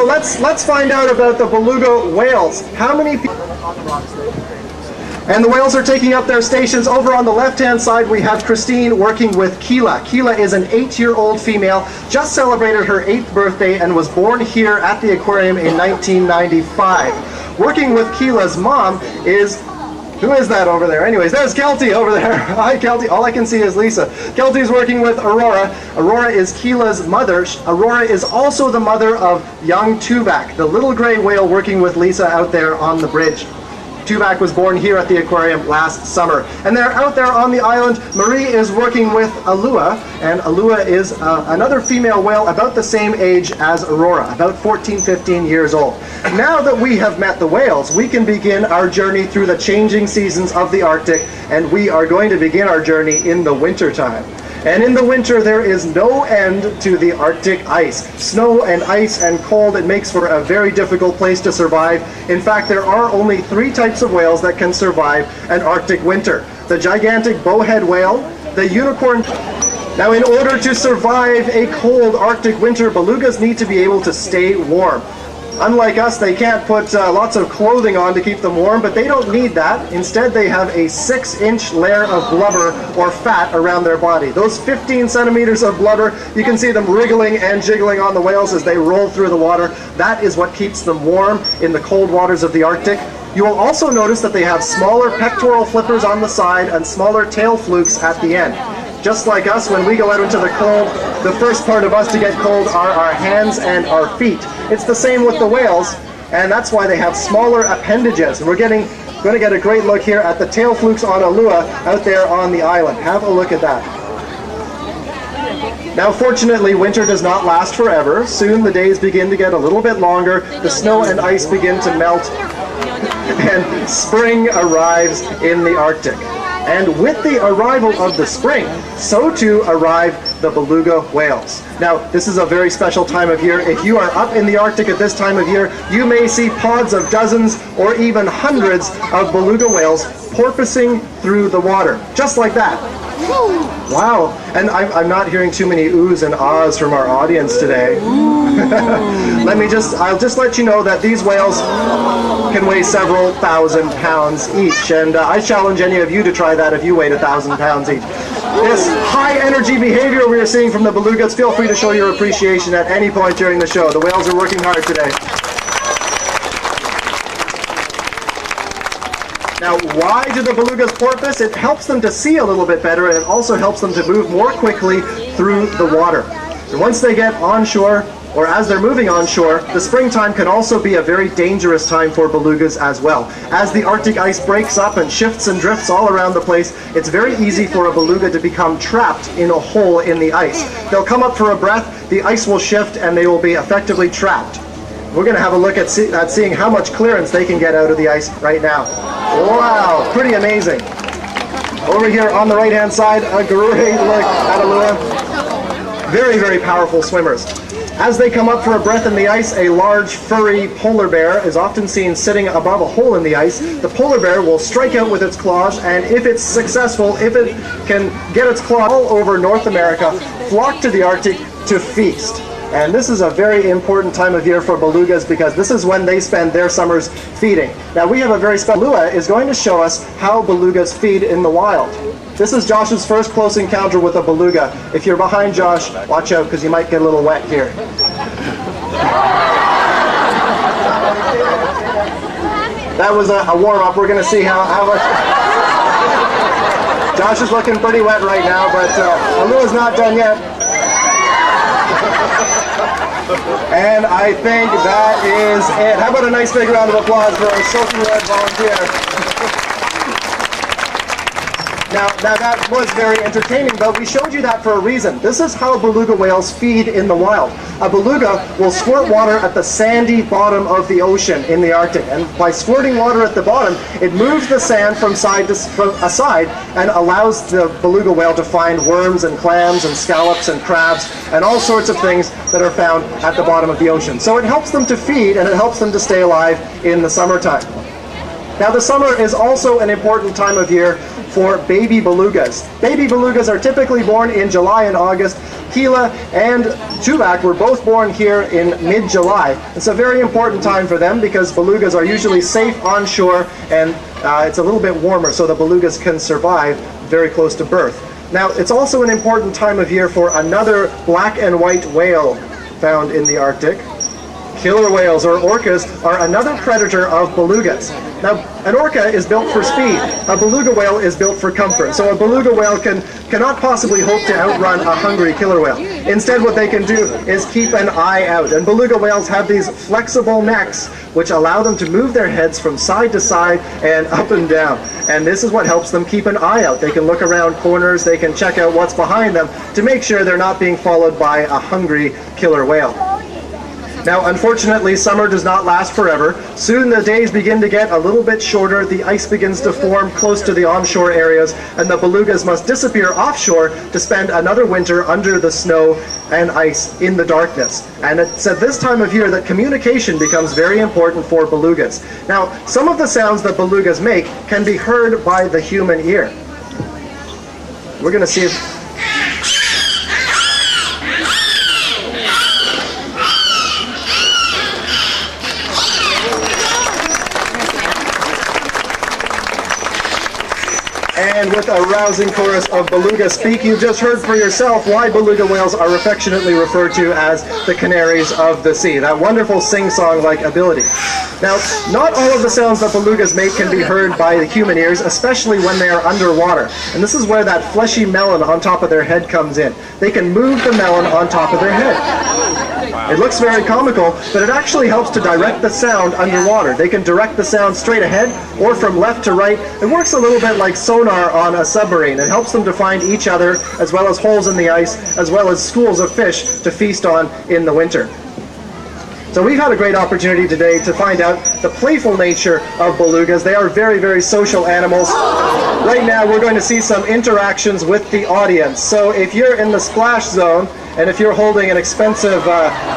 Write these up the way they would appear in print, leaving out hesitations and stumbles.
let's find out about the beluga whales. How many people? And the whales are taking up their stations. Over on the left-hand side, we have Christine working with Keela. Keela is an 8-year-old female, just celebrated her 8th birthday and was born here at the aquarium in 1995. Working with Keela's mom is, who is that over there? Anyways, there's Kelty over there. Hi, Kelty. All I can see is Lisa. Kelty's working with Aurora. Aurora is Keela's mother. Aurora is also the mother of young Tuvak, the little gray whale working with Lisa out there on the bridge. Tuvak was born here at the aquarium last summer. And they're out there on the island. Marie is working with Alua, and Alua is another female whale about the same age as Aurora, about 14, 15 years old. Now that we have met the whales, we can begin our journey through the changing seasons of the Arctic, and we are going to begin our journey in the wintertime. And in the winter, there is no end to the Arctic ice. Snow and ice and cold, it makes for a very difficult place to survive. In fact, there are only 3 types of whales that can survive an Arctic winter. The gigantic bowhead whale, the unicorn. Now, in order to survive a cold Arctic winter, belugas need to be able to stay warm. Unlike us, they can't put lots of clothing on to keep them warm, but they don't need that. Instead, they have a 6-inch layer of blubber or fat around their body. Those 15 centimeters of blubber, you can see them wriggling and jiggling on the whales as they roll through the water. That is what keeps them warm in the cold waters of the Arctic. You will also notice that they have smaller pectoral flippers on the side and smaller tail flukes at the end. Just like us, when we go out into the cold, the first part of us to get cold are our hands and our feet. It's the same with the whales, and that's why they have smaller appendages. And we're going to get a great look here at the tail flukes on Alua out there on the island. Have a look at that. Now, fortunately, winter does not last forever. Soon the days begin to get a little bit longer, the snow and ice begin to melt, and spring arrives in the Arctic. And with the arrival of the spring, so too arrive the beluga whales. Now, this is a very special time of year. If you are up in the Arctic at this time of year, you may see pods of dozens or even hundreds of beluga whales porpoising through the water, just like that. Wow, and I'm not hearing too many oohs and ahs from our audience today. I'll just let you know that these whales can weigh several thousand pounds each, and I challenge any of you to try that if you weighed 1,000 pounds each. This high energy behavior we are seeing from the belugas, feel free to show your appreciation at any point during the show. The whales are working hard today. Now, why do the belugas porpoise? It helps them to see a little bit better, and it also helps them to move more quickly through the water. And once they get onshore, or as they're moving onshore, the springtime can also be a very dangerous time for belugas as well. As the Arctic ice breaks up and shifts and drifts all around the place, it's very easy for a beluga to become trapped in a hole in the ice. They'll come up for a breath, the ice will shift, and they will be effectively trapped. We're going to have a look at seeing how much clearance they can get out of the ice right now. Wow, pretty amazing. Over here on the right-hand side, a great look at Alua. Very, very powerful swimmers. As they come up for a breath in the ice, a large furry polar bear is often seen sitting above a hole in the ice. The polar bear will strike out with its claws, and if it's successful, if it can get its claws all over North America, flock to the Arctic to feast. And this is a very important time of year for belugas because this is when they spend their summers feeding. Now we have a very special. Alua is going to show us how belugas feed in the wild. This is Josh's first close encounter with a beluga. If you're behind Josh, watch out because you might get a little wet here. That was a warm-up. We're going to see how much... Josh is looking pretty wet right now, but Alua's not done yet. And I think that is it. How about a nice big round of applause for our soaking wet volunteer. Now that was very entertaining, but we showed you that for a reason. This is how beluga whales feed in the wild. A beluga will squirt water at the sandy bottom of the ocean in the Arctic, and by squirting water at the bottom, it moves the sand from side and allows the beluga whale to find worms and clams and scallops and crabs and all sorts of things that are found at the bottom of the ocean. So it helps them to feed, and it helps them to stay alive in the summertime. Now the summer is also an important time of year for baby belugas. Baby belugas are typically born in July and August. Keela and Chubak were both born here in mid-July. It's a very important time for them because belugas are usually safe on shore, and it's a little bit warmer, so the belugas can survive very close to birth. Now, it's also an important time of year for another black and white whale found in the Arctic. Killer whales, or orcas, are another predator of belugas. Now, an orca is built for speed. A beluga whale is built for comfort. So a beluga whale cannot possibly hope to outrun a hungry killer whale. Instead, what they can do is keep an eye out. And beluga whales have these flexible necks, which allow them to move their heads from side to side and up and down. And this is what helps them keep an eye out. They can look around corners, they can check out what's behind them to make sure they're not being followed by a hungry killer whale. Now, unfortunately, summer does not last forever. Soon the days begin to get a little bit shorter, the ice begins to form close to the onshore areas, and the belugas must disappear offshore to spend another winter under the snow and ice in the darkness. And it's at this time of year that communication becomes very important for belugas. Now, some of the sounds that belugas make can be heard by the human ear. We're going to see if... And with a rousing chorus of beluga speak, you've just heard for yourself why beluga whales are affectionately referred to as the canaries of the sea. That wonderful sing-song-like ability. Now, not all of the sounds that belugas make can be heard by the human ears, especially when they are underwater. And this is where that fleshy melon on top of their head comes in. They can move the melon on top of their head. It looks very comical, but it actually helps to direct the sound underwater. They can direct the sound straight ahead or from left to right. It works a little bit like sonar on a submarine. It helps them to find each other, as well as holes in the ice, as well as schools of fish to feast on in the winter. So we've had a great opportunity today to find out the playful nature of belugas. They are very, very social animals. Right now we're going to see some interactions with the audience. So if you're in the splash zone, and if you're holding an expensive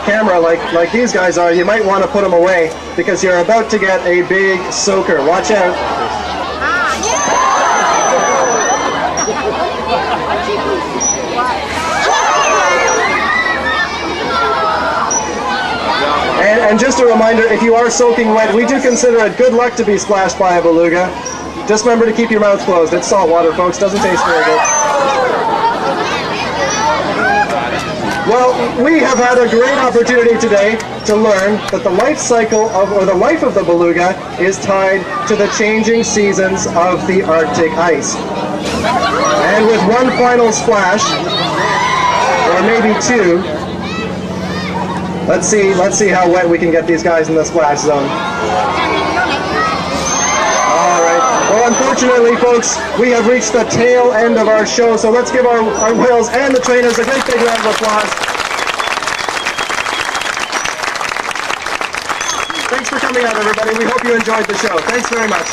camera like these guys are, you might want to put them away because you're about to get a big soaker. Watch out. And just a reminder, if you are soaking wet, we do consider it good luck to be splashed by a beluga. Just remember to keep your mouth closed. It's salt water, folks. Doesn't taste very good. Well, we have had a great opportunity today to learn that the life cycle or the life of the beluga is tied to the changing seasons of the Arctic ice. And with one final splash, or maybe two, let's see how wet we can get these guys in the splash zone. All right. Well, unfortunately, folks, we have reached the tail end of our show, so let's give our whales and the trainers a great big round of applause. Thanks for coming out, everybody. We hope you enjoyed the show. Thanks very much.